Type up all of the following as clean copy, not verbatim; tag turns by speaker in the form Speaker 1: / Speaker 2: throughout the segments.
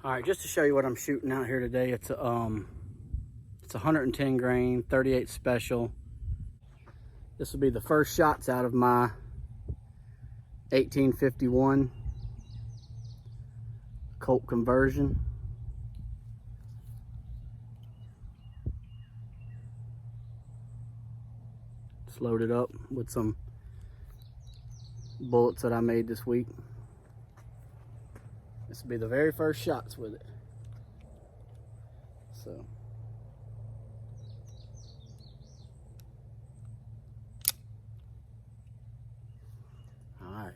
Speaker 1: All right, just to show you what I'm shooting out here today, it's a 110 grain 38 special. This will be the first shots out of my 1851 Colt conversion. Just loaded up with some bullets that I made this week. This will be the very first shots with it. So. All right.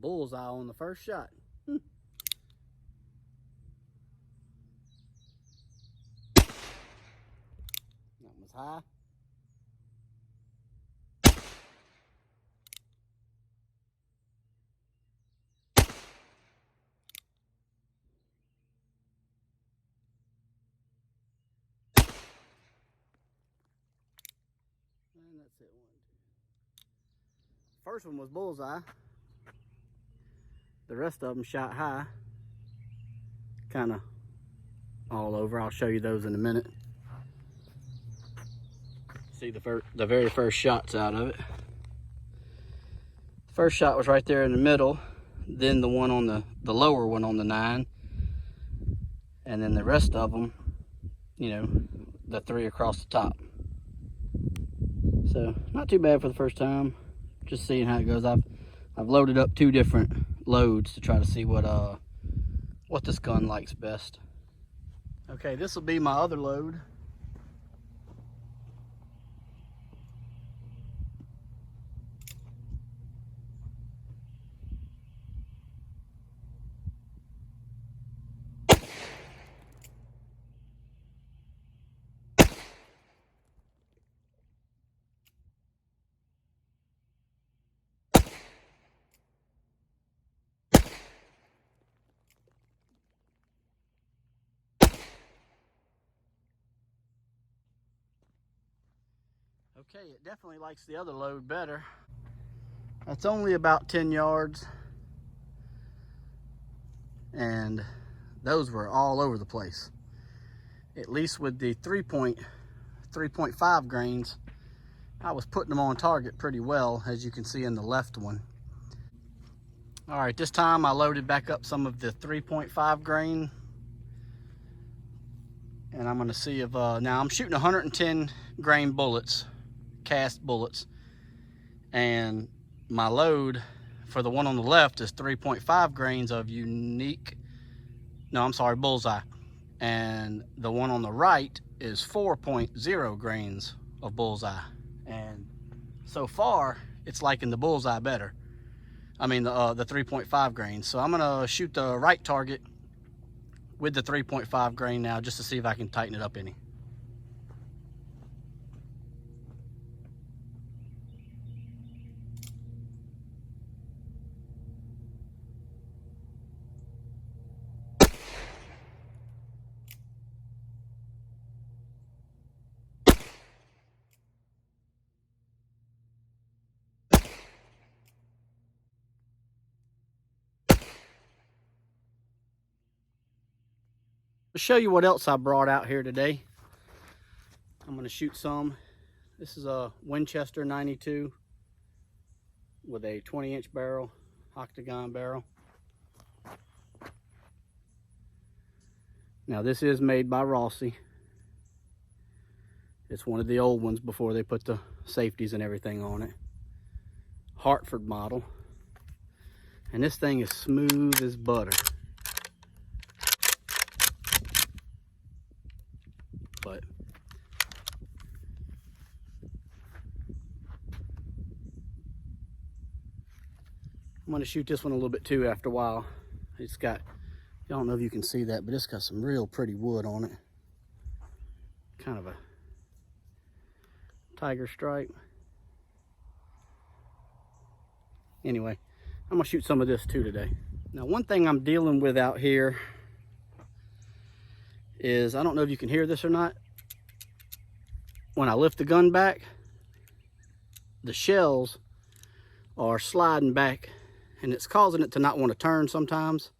Speaker 1: Bullseye on the first shot. That was high. And that's it. First one was bullseye. The rest of them shot high. Kind of all over. I'll show you those in a minute. See the very first shots out of it. First shot was right there in the middle. Then the one on the lower one on the 9. And then the rest of them, you know, the 3 across the top. So not too bad for the first time. Just seeing how it goes. I've loaded up 2 different loads to try to see what this gun likes best. Okay, this will be my other load. Okay, it definitely likes the other load better. That's only about 10 yards. And those were all over the place. At least with the 3.5 grains, I was putting them on target pretty well, as you can see in the left one. All right, this time I loaded back up some of the 3.5 grain. And I'm gonna see if, now I'm shooting 110 grain bullets. Cast bullets, and my load for the one on the left is 3.5 grains of bullseye, and the one on the right is 4.0 grains of bullseye. And so far it's liking the bullseye better. I mean the 3.5 grains. So I'm gonna shoot the right target with the 3.5 grain now, just to see if I can tighten it up any. To show you what else I brought out here today, I'm going to shoot some. This is a Winchester 92 with a 20-inch barrel, octagon barrel. Now this is made by Rossi. It's one of the old ones before they put the safeties and everything on it. Hartford model. And this thing is smooth as butter. But I'm going to shoot this one a little bit too after a while. It's got, I don't know if you can see that, but it's got some real pretty wood on it. Kind of a tiger stripe. Anyway, I'm going to shoot some of this too today. Now, one thing I'm dealing with out here is, I don't know if you can hear this or not. When I lift the gun back, the shells are sliding back and it's causing it to not want to turn sometimes.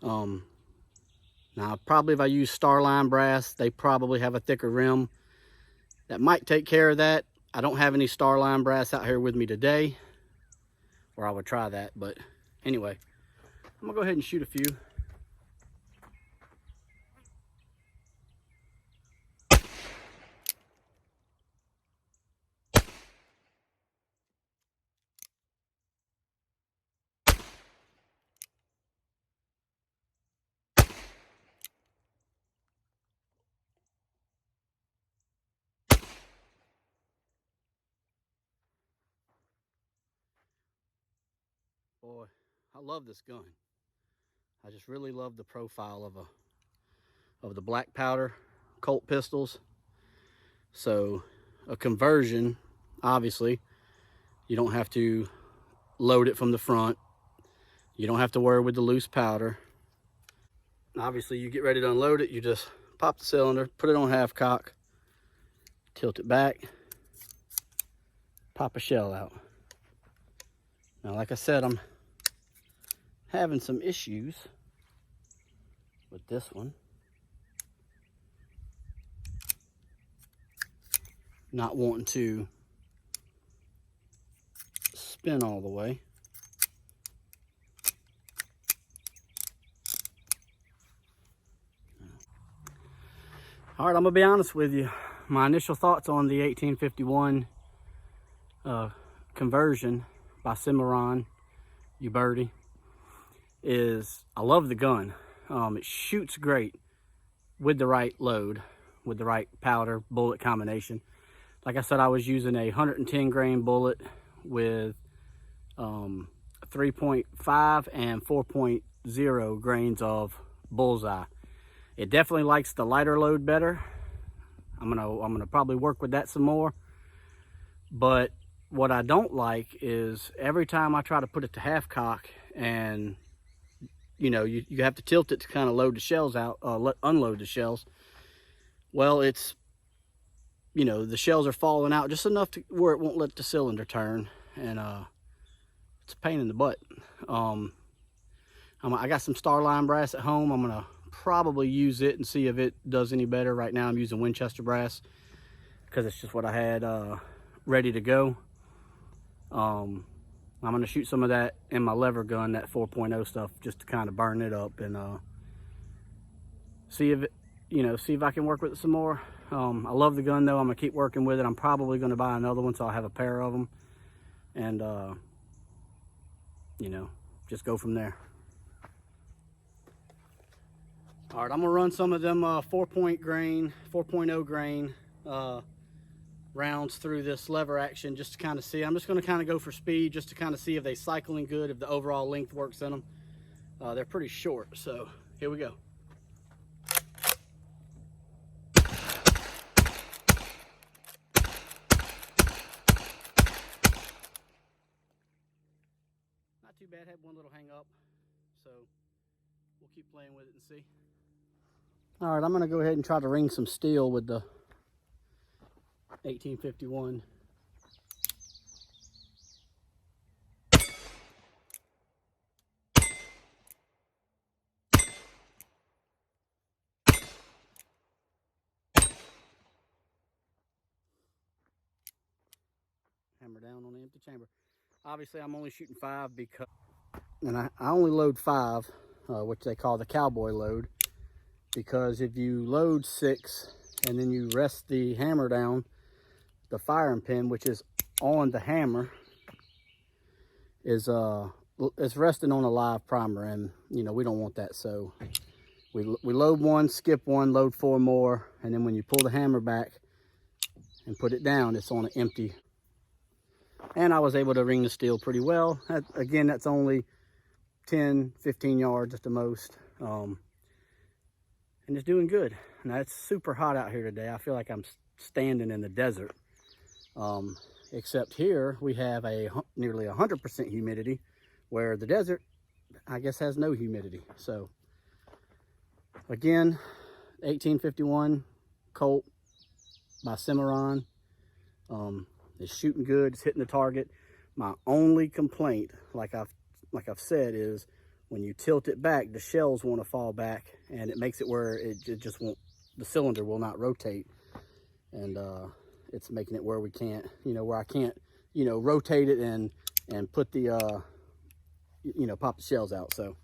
Speaker 1: Now probably if I use Starline brass, they probably have a thicker rim that might take care of that. I don't have any Starline brass out here with me today, or I would try that. But anyway, I'm gonna go ahead and shoot a few. Boy, I love this gun. I just really love the profile of the black powder Colt pistols. So a conversion, obviously, you don't have to load it from the front. You don't have to worry with the loose powder. Obviously, you get ready to unload it, you just pop the cylinder, put it on half cock, tilt it back, pop a shell out. Now, like I said, I'm having some issues with this one. Not wanting to spin all the way. All right, I'm gonna be honest with you. My initial thoughts on the 1851 conversion by Cimarron Uberti is I love the gun. It shoots great with the right load, with the right powder bullet combination. Like I said, I was using a 110 grain bullet with 3.5 and 4.0 grains of bullseye. It definitely likes the lighter load better. I'm gonna probably work with that some more. But what I don't like is every time I try to put it to half cock, and you know, you have to tilt it to kind of load the shells out, unload the shells. Well, it's, you know, the shells are falling out just enough to where it won't let the cylinder turn, and it's a pain in the butt. I got some Starline brass at home. I'm gonna probably use it and see if it does any better. Right now I'm using Winchester brass because it's just what I had ready to go. I'm gonna shoot some of that in my lever gun, that 4.0 stuff, just to kind of burn it up and see if it, you know, see if I can work with it some more. I love the gun though. I'm gonna keep working with it. I'm probably gonna buy another one so I'll have a pair of them, and you know, just go from there. All right, I'm gonna run some of them 4.0 grain rounds through this lever action just to kind of see. I'm just gonna kind of go for speed just to kind of see if they cycling good, if the overall length works in them. They're pretty short, so here we go. Not too bad, had one little hang up, so we'll keep playing with it and see. All right, I'm gonna go ahead and try to ring some steel with the 1851. Hammer down on the empty chamber. Obviously, I'm only shooting 5 because, and I only load 5, which they call the cowboy load, because if you load 6 and then you rest the hammer down, the firing pin, which is on the hammer, is it's resting on a live primer, and you know we don't want that. So we load 1, skip 1, load 4 more, and then when you pull the hammer back and put it down, it's on an empty. And I was able to ring the steel pretty well. Again, that's only 10, 15 yards at the most. And it's doing good. Now, it's super hot out here today. I feel like I'm standing in the desert. Except here, we have a nearly 100% humidity, where the desert, I guess, has no humidity. So, again, 1851 Colt by Cimarron. It's shooting good, it's hitting the target. My only complaint, like I've said, is when you tilt it back, the shells want to fall back, and it makes it where it just won't, the cylinder will not rotate. And it's making it where we can't, where I can't, rotate it and put the, pop the shells out. So